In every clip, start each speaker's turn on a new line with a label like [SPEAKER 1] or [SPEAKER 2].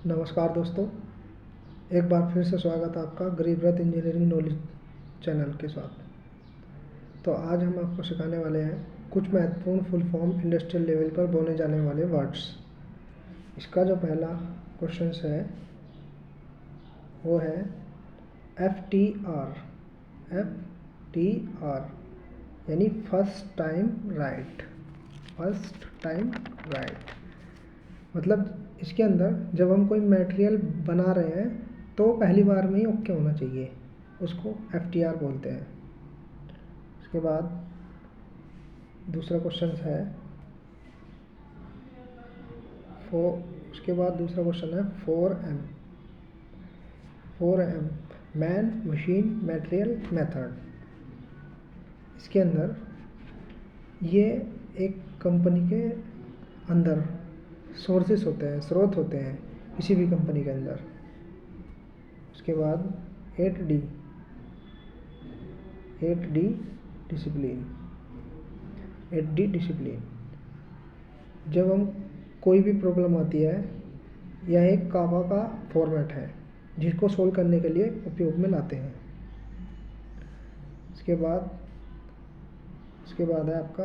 [SPEAKER 1] नमस्कार दोस्तों, एक बार फिर से स्वागत है आपका गरीब रथ इंजीनियरिंग नॉलेज चैनल के साथ। तो आज हम आपको सिखाने वाले हैं कुछ महत्वपूर्ण फुल फॉर्म इंडस्ट्रियल लेवल पर बोले जाने वाले वर्ड्स। इसका जो पहला क्वेश्चन है वो है FTR। FTR यानी first time right. First time right मतलब इसके अंदर जब हम कोई मटेरियल बना रहे हैं तो पहली बार में ही ओके होना चाहिए, उसको FTR बोलते हैं। उसके बाद दूसरा क्वेश्चन है दूसरा क्वेश्चन है 4M। 4M man, machine, material, method. इसके अंदर ये एक कंपनी के अंदर सोर्सेस होते हैं, स्रोत होते हैं किसी भी कंपनी के अंदर। उसके बाद 8D डिसिप्लिन। 8D डिसिप्लिन जब हम कोई भी प्रॉब्लम आती है, यह एक कावा का फॉर्मेट है जिसको सोल्व करने के लिए उपयोग में लाते हैं। उसके बाद है आपका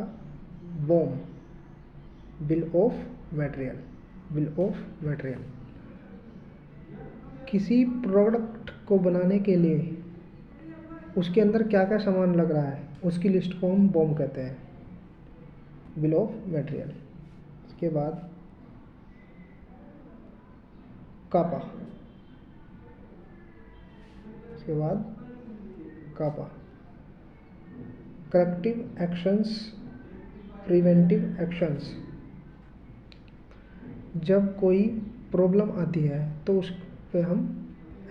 [SPEAKER 1] BOM, बिल ऑफ मटेरियल। किसी प्रोडक्ट को बनाने के लिए उसके अंदर क्या क्या सामान लग रहा है उसकी लिस्ट को हम BOM कहते हैं, बिल ऑफ मटेरियल। उसके बाद CAPA. Corrective actions, preventive actions. जब कोई प्रॉब्लम आती है तो उस पे हम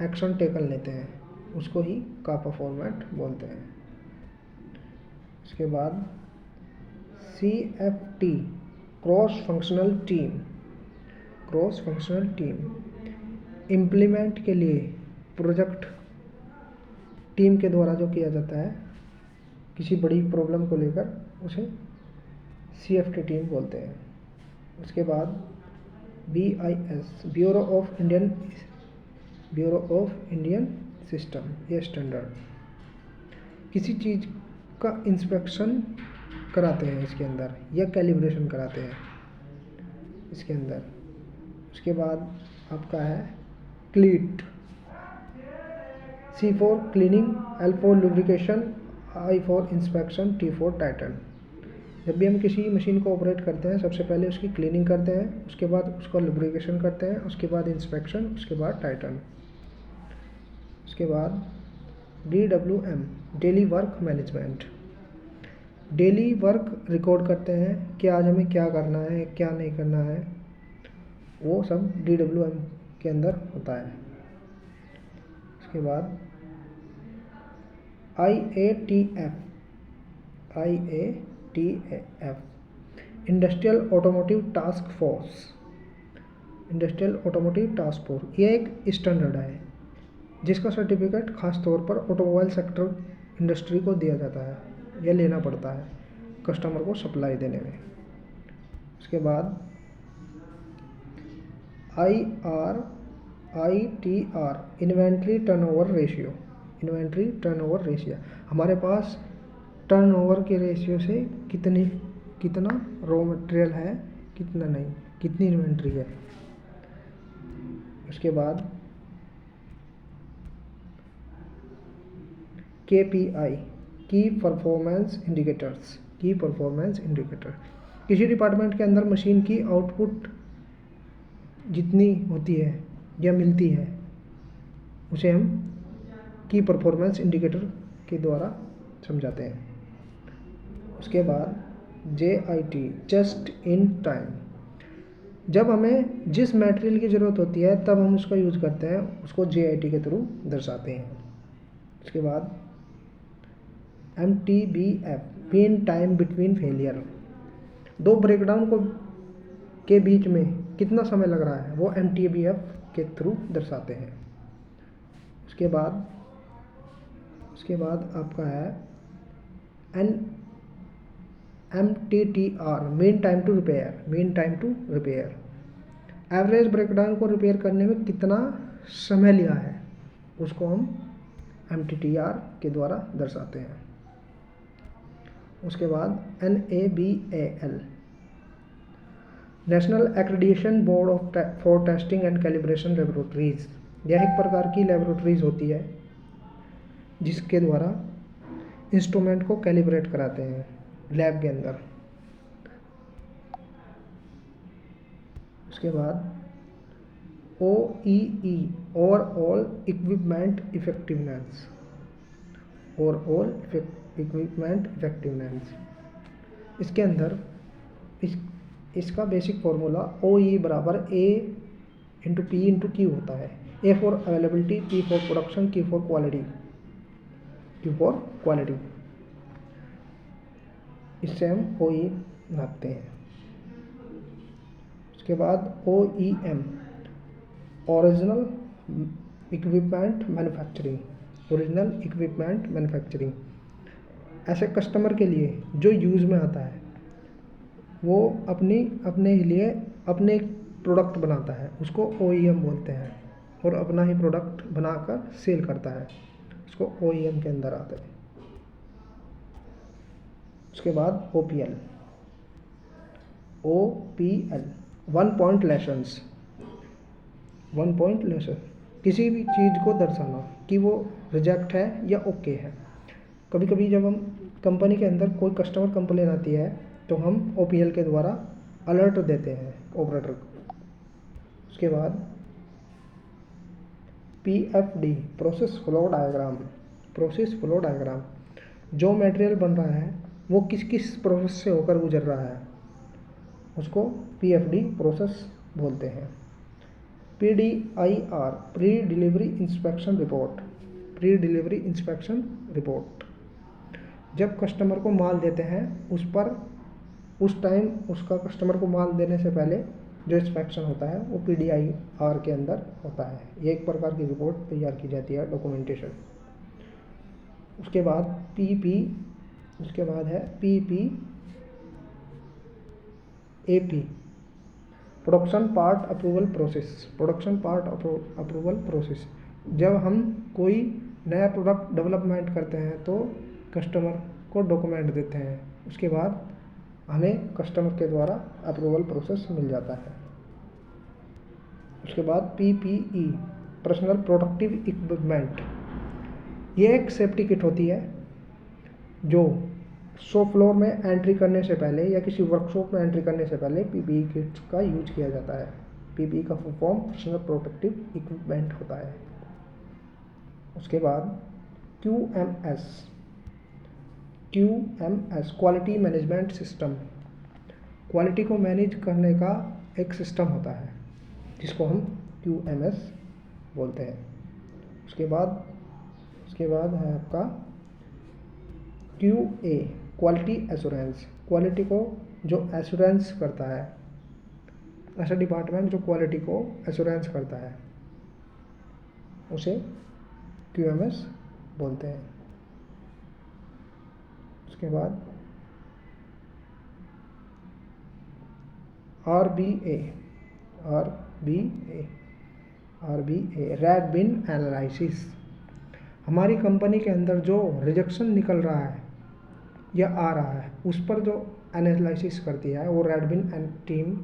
[SPEAKER 1] एक्शन टेकन लेते हैं, उसको ही कापा फॉर्मेट बोलते हैं। उसके बाद CFT cross functional team. Implement के लिए प्रोजेक्ट टीम के द्वारा जो किया जाता है किसी बड़ी प्रॉब्लम को लेकर, उसे CFT टीम बोलते हैं। उसके बाद BIS bureau of Indian system, ये स्टैंडर्ड। किसी चीज़ का इंस्पेक्शन कराते हैं इसके अंदर, या कैलिब्रेशन कराते हैं इसके अंदर। उसके बाद आपका है क्लीट। C for cleaning, L for lubrication, I for inspection, T for Titan. जब भी हम किसी मशीन को ऑपरेट करते हैं सबसे पहले उसकी क्लीनिंग करते हैं, उसके बाद उसका लुब्रिकेशन करते हैं, उसके बाद इंस्पेक्शन, उसके बाद टाइटन। उसके बाद DWM daily work management. Daily work record करते हैं कि आज हमें क्या करना है, क्या नहीं करना है, वो सब DWM के अंदर होता है। उसके बाद IATF industrial automotive task force. ये एक स्टैंडर्ड है जिसका सर्टिफिकेट खास तौर पर ऑटोमोबाइल सेक्टर इंडस्ट्री को दिया जाता है, यह लेना पड़ता है कस्टमर को सप्लाई देने में। उसके बाद ITR इन्वेंट्री टर्नओवर रेशियो। हमारे पास टर्नओवर के रेशियो से कितना रॉ मटेरियल है, कितना नहीं, कितनी इन्वेंट्री है। उसके बाद KPI की परफॉर्मेंस इंडिकेटर। किसी डिपार्टमेंट के अंदर मशीन की आउटपुट जितनी होती है या मिलती है उसे हम की परफॉर्मेंस इंडिकेटर के द्वारा समझाते हैं। उसके बाद JIT जस्ट इन टाइम। जब हमें जिस मटेरियल की ज़रूरत होती है तब हम उसका यूज़ करते हैं, उसको JIT के थ्रू दर्शाते हैं। उसके बाद MTBF mean time between failure. दो ब्रेकडाउन के बीच में कितना समय लग रहा है वो MTBF के थ्रू दर्शाते हैं। उसके बाद आपका है MTTR mean time to repair. Average breakdown को रिपेयर करने में कितना समय लिया है उसको हम MTTR के द्वारा दर्शाते हैं। उसके बाद NABAL national accreditation board for testing and calibration laboratories, यह एक प्रकार की लेबोरेटरीज होती है जिसके द्वारा इंस्ट्रूमेंट को कैलिब्रेट कराते हैं लैब के अंदर। उसके बाद OEE overall equipment effectiveness, overall equipment effectiveness, इसके अंदर इसका बेसिक फॉर्मूला OE बराबर A into P into Q होता है। A for availability, P for production, Q for quality, इससे हम OE नापते हैं। उसके बाद OEM original equipment manufacturing, original equipment manufacturing ऐसे कस्टमर के लिए जो यूज़ में आता है वो अपने लिए अपने प्रोडक्ट बनाता है, उसको OEM बोलते हैं, और अपना ही प्रोडक्ट बनाकर सेल करता है, उसको OEM के अंदर आते हैं। उसके बाद OPL one point lessons, one point lesson किसी भी चीज़ को दर्शाना कि वो रिजेक्ट है या ओके है। कभी कभी जब हम कंपनी के अंदर कोई कस्टमर कंप्लेन आती है तो हम OPL के द्वारा अलर्ट देते हैं ऑपरेटर को। उसके बाद PFD process flow diagram, process flow diagram जो मटेरियल बन रहा है वो किस किस प्रोसेस से होकर गुजर रहा है उसको PFD प्रोसेस बोलते हैं। PDIR pre delivery inspection report, pre delivery inspection report जब कस्टमर को माल देते हैं उस टाइम उसका कस्टमर को माल देने से पहले जो इंस्पेक्शन होता है वो PDIR के अंदर होता है। ये एक प्रकार की रिपोर्ट तैयार की जाती है, डॉक्यूमेंटेशन। उसके बाद उसके बाद है PPAP production part approval process, production part approval process जब हम कोई नया प्रोडक्ट डेवलपमेंट करते हैं तो कस्टमर को डॉक्यूमेंट देते हैं, उसके बाद हमें कस्टमर के द्वारा अप्रूवल प्रोसेस मिल जाता है। उसके बाद PPE पर्सनल प्रोटेक्टिव इक्विपमेंट, ये एक सेफ्टी किट होती है जो शॉप फ्लोर में एंट्री करने से पहले या किसी वर्कशॉप में एंट्री करने से पहले PPE किट का यूज किया जाता है। PPE का full form personal protective equipment होता है। उसके बाद QMS quality management system, quality को मैनेज करने का एक सिस्टम होता है जिसको हम QMS बोलते हैं। उसके बाद है आपका QA क्वालिटी एश्योरेंस, क्वालिटी को जो एश्योरेंस करता है, ऐसा डिपार्टमेंट जो क्वालिटी को एश्योरेंस करता है उसे QMS बोलते हैं। उसके बाद RBA रेड बिन एनालिसिस, हमारी कंपनी के अंदर जो रिजेक्शन निकल रहा है या आ रहा है उस पर जो एनालिसिस करती है वो रेड बिन टीम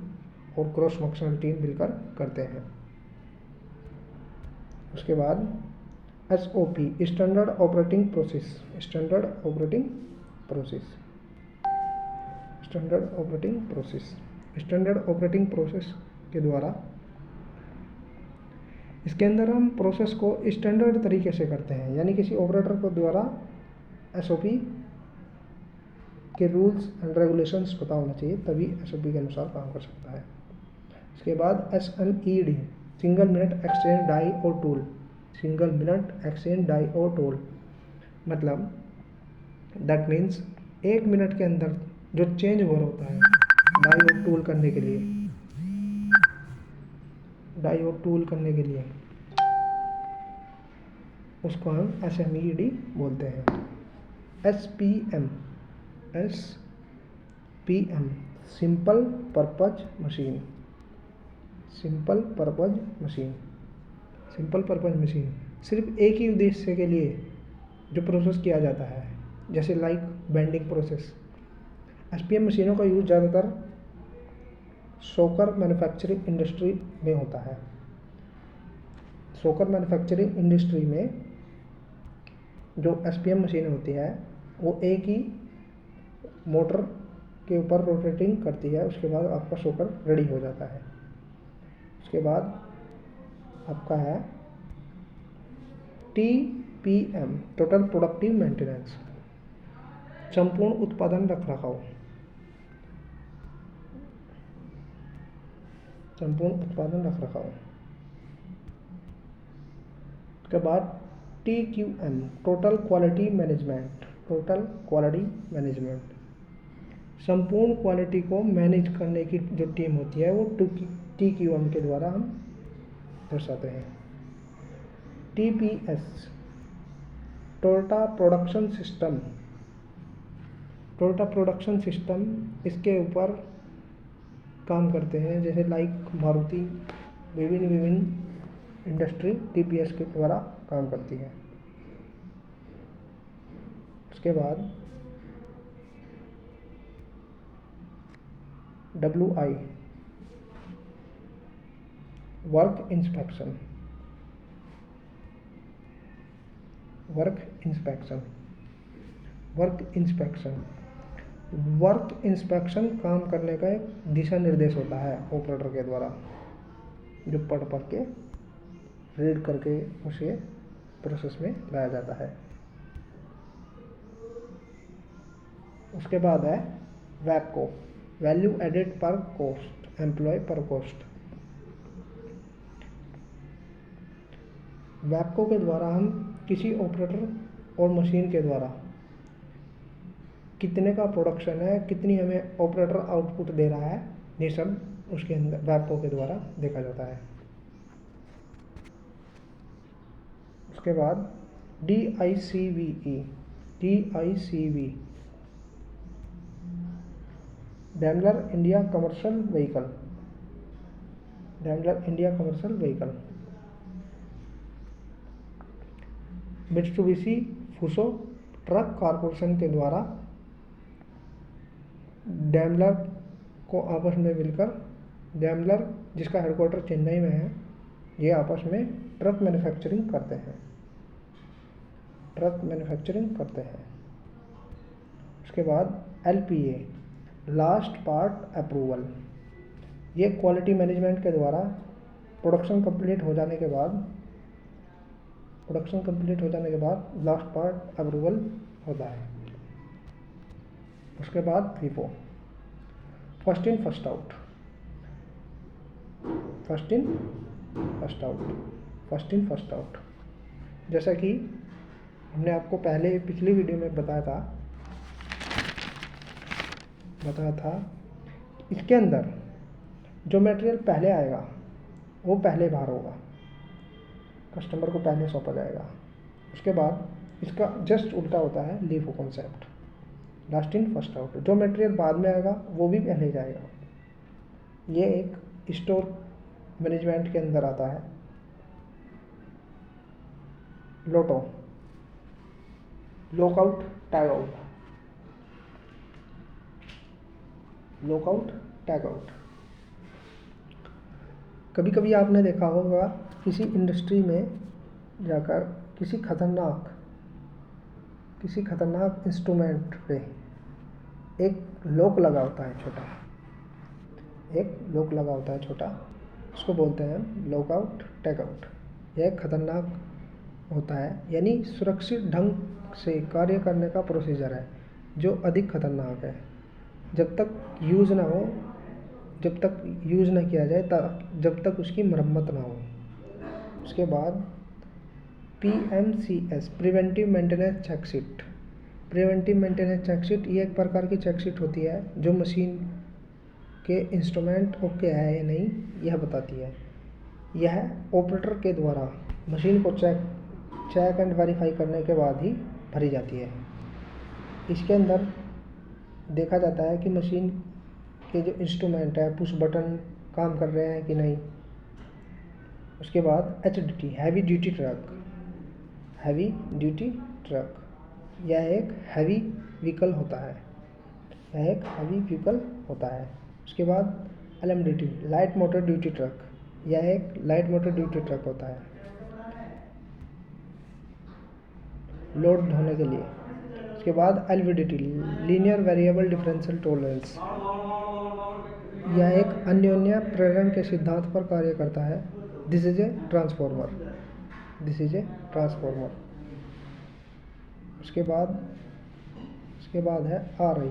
[SPEAKER 1] और क्रॉस फंक्शनल टीम मिलकर करते हैं। उसके बाद SOP standard operating process, standard operating process के द्वारा इसके अंदर हम प्रोसेस को स्टैंडर्ड तरीके से करते हैं, यानी किसी ऑपरेटर को द्वारा SOP के रूल्स एंड रेगुलेशंस पता होना चाहिए तभी SOP के अनुसार काम कर सकता है। इसके बाद SMED single minute exchange die और tool, single minute exchange die और टूल मतलब दैट मीन्स 1 मिनट के अंदर जो चेंज ओवर होता है डाई और टूल करने के लिए, उसको हम SMED बोलते हैं। SPM simple purpose machine, simple purpose machine. Simple purpose machine सिर्फ एक ही उद्देश्य के लिए जो प्रोसेस किया जाता है, जैसे लाइक बेंडिंग प्रोसेस। एसपीएम मशीनों का यूज़ ज़्यादातर शॉकर मैन्युफैक्चरिंग इंडस्ट्री में होता है। शॉकर मैन्युफैक्चरिंग इंडस्ट्री में जो एसपीएम मशीन होती है वो एक ही मोटर के ऊपर रोटेटिंग करती है, उसके बाद आपका शॉकर रेडी हो जाता है। उसके बाद आपका है TPM, टोटल प्रोडक्टिव मेंटेनेंस, संपूर्ण उत्पादन रखरखाव। संपूर्ण उत्पादन रखरखाव। उसके बाद TQM, total quality management. Total quality management, संपूर्ण क्वालिटी को मैनेज करने की जो टीम होती है वो TQM के द्वारा हम दर्शाते हैं। TPS, Toyota production system. Toyota production system इसके ऊपर काम करते हैं, जैसे लाइक मारुति, विभिन्न इंडस्ट्री TPS के द्वारा काम करती है। उसके बाद WI, work inspection. Work inspection. Work inspection work inspection काम करने का एक दिशा निर्देश होता है ऑपरेटर के द्वारा, जो पढ़ के रीड करके उसे प्रोसेस में लाया जाता है। उसके बाद है वैपको, वैल्यू एडेड पर कॉस्ट, एम्प्लॉय पर कॉस्ट। वैपको के द्वारा हम किसी ऑपरेटर और मशीन के द्वारा कितने का प्रोडक्शन है, कितनी हमें ऑपरेटर आउटपुट दे रहा है, ये सब उसके अंदर वैपको के द्वारा देखा जाता है। उसके बाद DICVE, Daimler India commercial vehicle. Daimler India commercial vehicle. Mitsubishi Fuso truck corporation के द्वारा डैमलर को आपस में मिलकर, डैमलर जिसका हेडक्वार्टर चेन्नई में है, ये आपस में ट्रक मैन्युफैक्चरिंग करते हैं। ट्रक मैन्युफैक्चरिंग करते हैं। उसके बाद LPA, लास्ट पार्ट अप्रूवल। ये क्वालिटी मैनेजमेंट के द्वारा प्रोडक्शन कंप्लीट हो जाने के बाद लास्ट पार्ट अप्रूवल होता है। उसके बाद FIFO, first in first out. First in first out. First in first out, जैसा कि हमने आपको पहले पिछली वीडियो में बताया था, इसके अंदर जो मटेरियल पहले आएगा वो पहले बाहर होगा, कस्टमर को पहले सौंपा जाएगा। उसके बाद इसका जस्ट उल्टा होता है LIFO concept, last in first out. जो मटेरियल बाद में आएगा वो भी पहले जाएगा। ये एक स्टोर मैनेजमेंट के अंदर आता है। LOTO, lockout tag out. Lockout tag out, कभी कभी आपने देखा होगा किसी इंडस्ट्री में जाकर किसी खतरनाक इंस्ट्रूमेंट पे एक लॉक लगा होता है छोटा, उसको बोलते हैं लॉकआउट टैग आउट। यह एक खतरनाक होता है, यानी सुरक्षित ढंग से कार्य करने का प्रोसीजर है जो अधिक खतरनाक है। जब तक यूज़ ना किया जाए, जब तक उसकी मरम्मत ना हो। उसके बाद PMCS, preventive maintenance check sheet. Preventive maintenance check sheet ये एक प्रकार की चेकशीट होती है जो मशीन के इंस्ट्रूमेंट ओके है या नहीं यह बताती है। यह ऑपरेटर के द्वारा मशीन को चेक एंड वेरीफाई करने के बाद ही भरी जाती है। इसके अंदर देखा जाता है कि मशीन के जो इंस्ट्रूमेंट है, पुश बटन काम कर रहे हैं कि नहीं, उसके बाद HDT heavy duty truck, heavy duty truck यह एक हैवी व्हीकल होता है, यह एक हैवी व्हीकल होता है। उसके बाद LMDT light motor duty truck, यह एक लाइट मोटर ड्यूटी ट्रक होता है, लोड ढोने के लिए। उसके बाद LVDT linear variable differential tolerance, यह एक अन्योन्य प्रेरण के सिद्धांत पर कार्य करता है। This is a transformer, this is a transformer. उसके बाद है RI,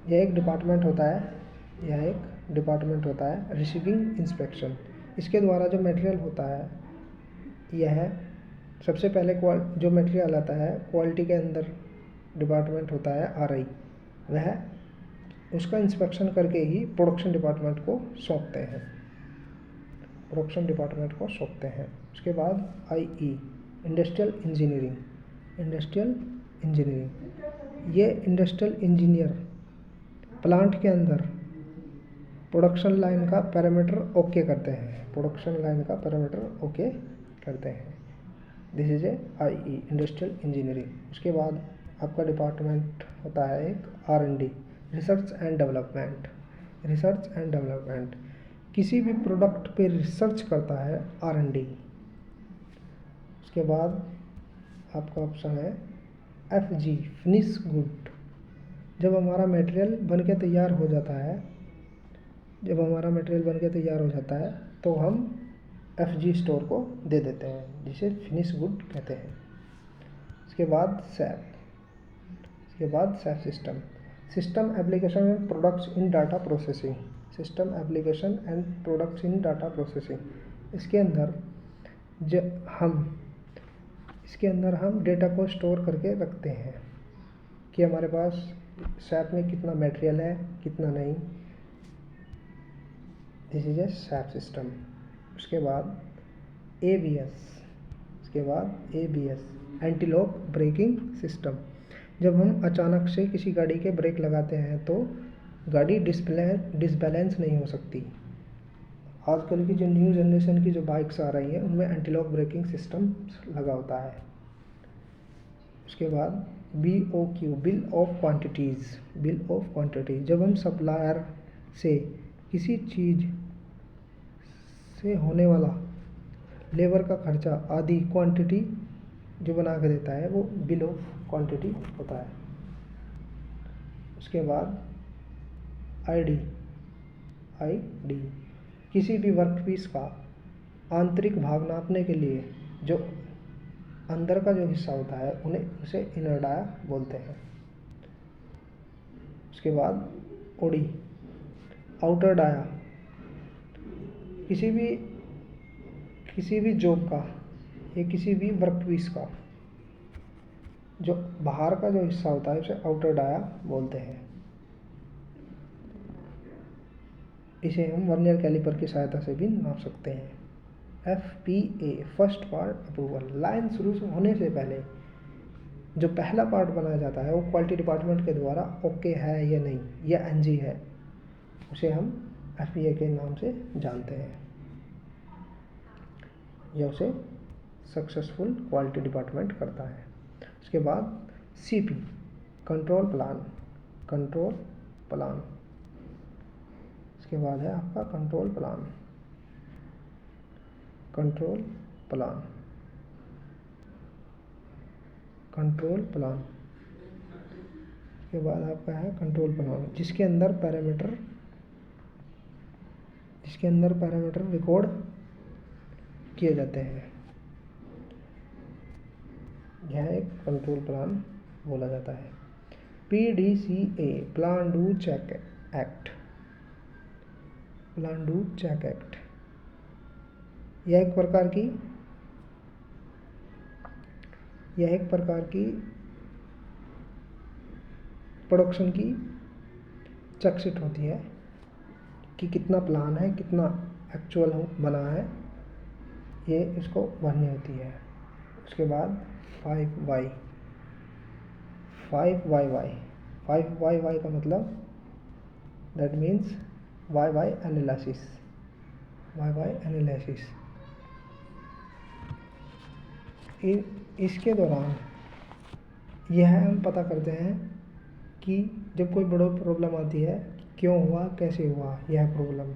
[SPEAKER 1] यह एक डिपार्टमेंट होता है, रिसीविंग इंस्पेक्शन। इसके द्वारा जो मटेरियल होता है, यह सबसे पहले जो मटेरियल आता है क्वालिटी के अंदर डिपार्टमेंट होता है RI, वह उसका इंस्पेक्शन करके ही प्रोडक्शन डिपार्टमेंट को सौंपते हैं। उसके बाद IE इंडस्ट्रियल इंजीनियरिंग, ये इंडस्ट्रियल इंजीनियर प्लांट के अंदर प्रोडक्शन लाइन का पैरामीटर ओके करते हैं, this is a IE industrial engineering. उसके बाद आपका डिपार्टमेंट होता है एक R&D रिसर्च एंड डेवलपमेंट, किसी भी प्रोडक्ट पे रिसर्च करता है R&D। उसके बाद आपका ऑप्शन है FG फिनिश गुड, जब हमारा मटेरियल बन के तैयार हो जाता है तो हम FG स्टोर को दे देते हैं, जिसे फिनिश गुड कहते हैं। इसके बाद SAP system application and products in data processing, इसके अंदर हम डेटा को स्टोर करके रखते हैं कि हमारे पास SAP में कितना मटेरियल है, कितना नहीं, this is a SAP system. उसके बाद ABS anti lock braking system, जब हम अचानक से किसी गाड़ी के ब्रेक लगाते हैं तो गाड़ी डिसबैलेंस नहीं हो सकती। आजकल की जो न्यू जनरेशन की जो बाइक्स आ रही हैं उनमें एंटी लॉक ब्रेकिंग सिस्टम लगा होता है। उसके बाद BOQ बिल ऑफ क्वांटिटीज़, जब हम सप्लायर से किसी चीज़ से होने वाला लेबर का खर्चा आदि क्वांटिटी जो बना के देता है वो बिल ऑफ क्वांटिटी होता है। उसके बाद ID किसी भी वर्कपीस का आंतरिक भाग नापने के लिए जो अंदर का जो हिस्सा होता है उसे इनर डाया बोलते हैं। उसके बाद OD आउटर डाया, किसी भी जॉब का या किसी भी वर्कपीस का जो बाहर का जो हिस्सा होता है उसे आउटर डाया बोलते हैं। इसे हम वर्नियर कैलिपर की सहायता से भी नाप सकते हैं। FPA first part approval, line शुरू होने से पहले जो पहला पार्ट बनाया जाता है वो क्वालिटी डिपार्टमेंट के द्वारा ओके है या नहीं, या NG है, उसे हम FPA के नाम से जानते हैं, या उसे सक्सेसफुल क्वालिटी डिपार्टमेंट करता है। उसके बाद CP कंट्रोल प्लान, इसके बाद है आपका कंट्रोल प्लान, इसके बाद आपका है कंट्रोल प्लान, जिसके अंदर पैरामीटर रिकॉर्ड किए जाते हैं, यह एक कंट्रोल प्लान बोला जाता है। PDCA plan do check act, यह एक प्रकार की प्रोडक्शन की चेकशीट होती है कि कितना प्लान है, कितना एक्चुअल बना है, ये इसको भरनी होती है। उसके बाद 5YY का मतलब that means Y analysis, Y analysis. इसके दौरान यह हम पता करते हैं कि जब कोई बड़ा प्रॉब्लम आती है क्यों हुआ, कैसे हुआ यह प्रॉब्लम,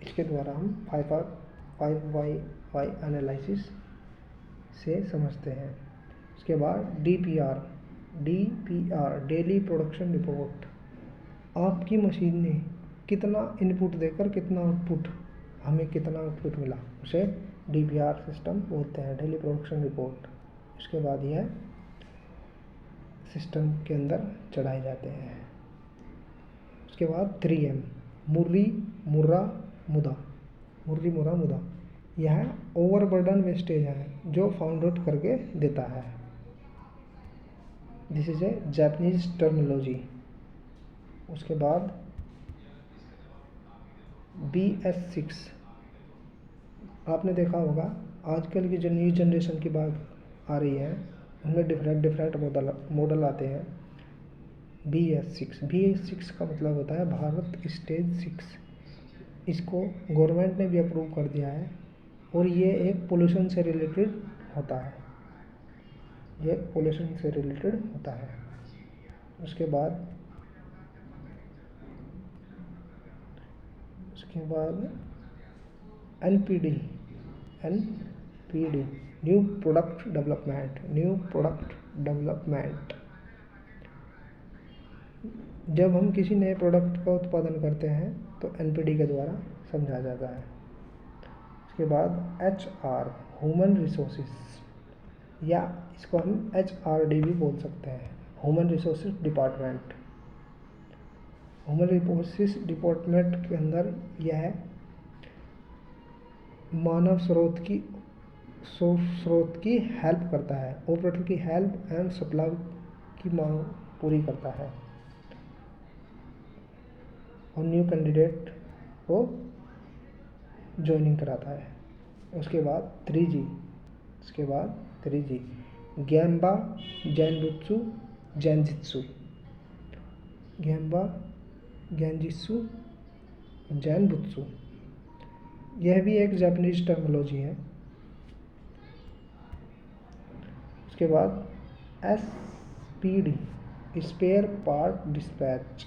[SPEAKER 1] इसके द्वारा हम 5 वाई एनालिसिस से समझते हैं। उसके बाद DPR, डेली प्रोडक्शन रिपोर्ट। आपकी मशीन ने कितना इनपुट देकर कितना आउटपुट, हमें कितना आउटपुट मिला, उसे DPR सिस्टम बोलते हैं, डेली प्रोडक्शन रिपोर्ट। उसके बाद यह सिस्टम के अंदर चढ़ाए जाते हैं। उसके बाद 3M, मुर्री मुर्रा मुदा, मुर्री मुर्रा मुदा। यह ओवरबर्डन वेस्टेज है जो फाउंड आउट करके देता है। This is a Japanese terminology. उसके बाद BS6, आपने देखा होगा आजकल की जो न्यू जनरेशन की बात आ रही है उनमें डिफरेंट मॉडल आते हैं। BS6 का मतलब होता है भारत स्टेज 6। इसको गवर्नमेंट ने भी अप्रूव कर दिया है और ये एक पोल्यूशन से रिलेटेड होता है, ये पोल्यूशन से रिलेटेड होता है। उसके बाद NPD, न्यू प्रोडक्ट डेवलपमेंट। जब हम किसी नए प्रोडक्ट का उत्पादन करते हैं तो NPD के द्वारा समझा जाता है। उसके बाद HR, ह्यूमन रिसोर्सेज, या इसको हम HRD भी बोल सकते हैं, human resources department. Human resources department के अंदर यह मानव स्रोत की हेल्प करता है, ऑपरेटर की हेल्प एंड सप्लाई की मांग पूरी करता है और न्यू कैंडिडेट को ज्वाइनिंग कराता है। उसके बाद 3G, गैम्बा जैनबुत्सु जैनजित्सु, गैम्बा गैनजित्सु जैनबुत्सु। यह भी एक जापानीज टर्मिनोलॉजी है। उसके बाद SPD, स्पेयर पार्ट डिस्पैच।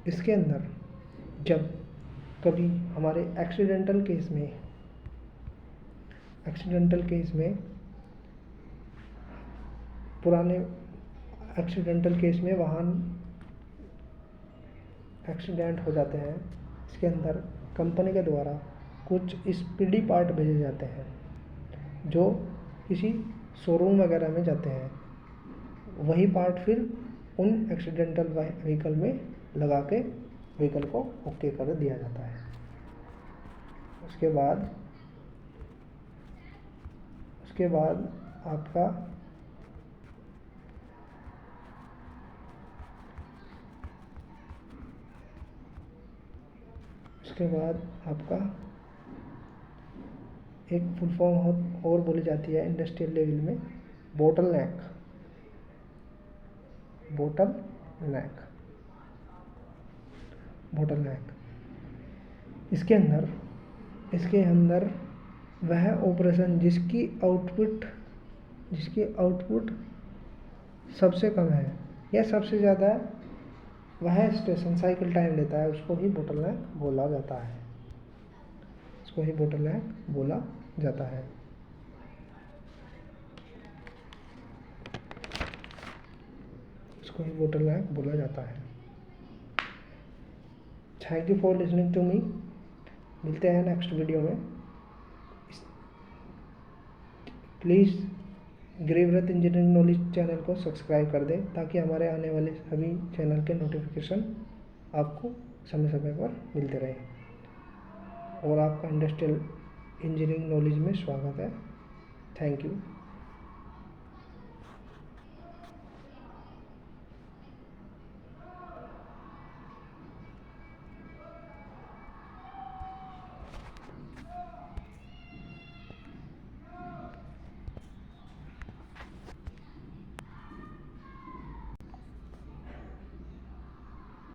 [SPEAKER 1] इसके अंदर जब कभी हमारे एक्सीडेंटल केस में वाहन एक्सीडेंट हो जाते हैं, इसके अंदर कंपनी के द्वारा कुछ SPD पार्ट भेजे जाते हैं जो किसी शोरूम वगैरह में जाते हैं। वही पार्ट फिर उन एक्सीडेंटल व्हीकल में लगा के व्हीकल को ओके कर दिया जाता है। उसके बाद आपका एक फुल फॉर्म और बोली जाती है इंडस्ट्रियल लेवल में, बोटल नेक। इसके अंदर वह ऑपरेशन जिसकी आउटपुट सबसे कम है या सबसे ज़्यादा है, वह स्टेशन साइकिल टाइम लेता है, उसको ही बोटलनेक बोला जाता है। Thank you for listening to me. मिलते हैं नेक्स्ट वीडियो में। Please Grihrath engineering knowledge channel को सब्सक्राइब कर दें ताकि हमारे आने वाले सभी चैनल के नोटिफिकेशन आपको समय समय पर मिलते रहें। और आपका इंडस्ट्रियल इंजीनियरिंग नॉलेज में स्वागत है। Thank you.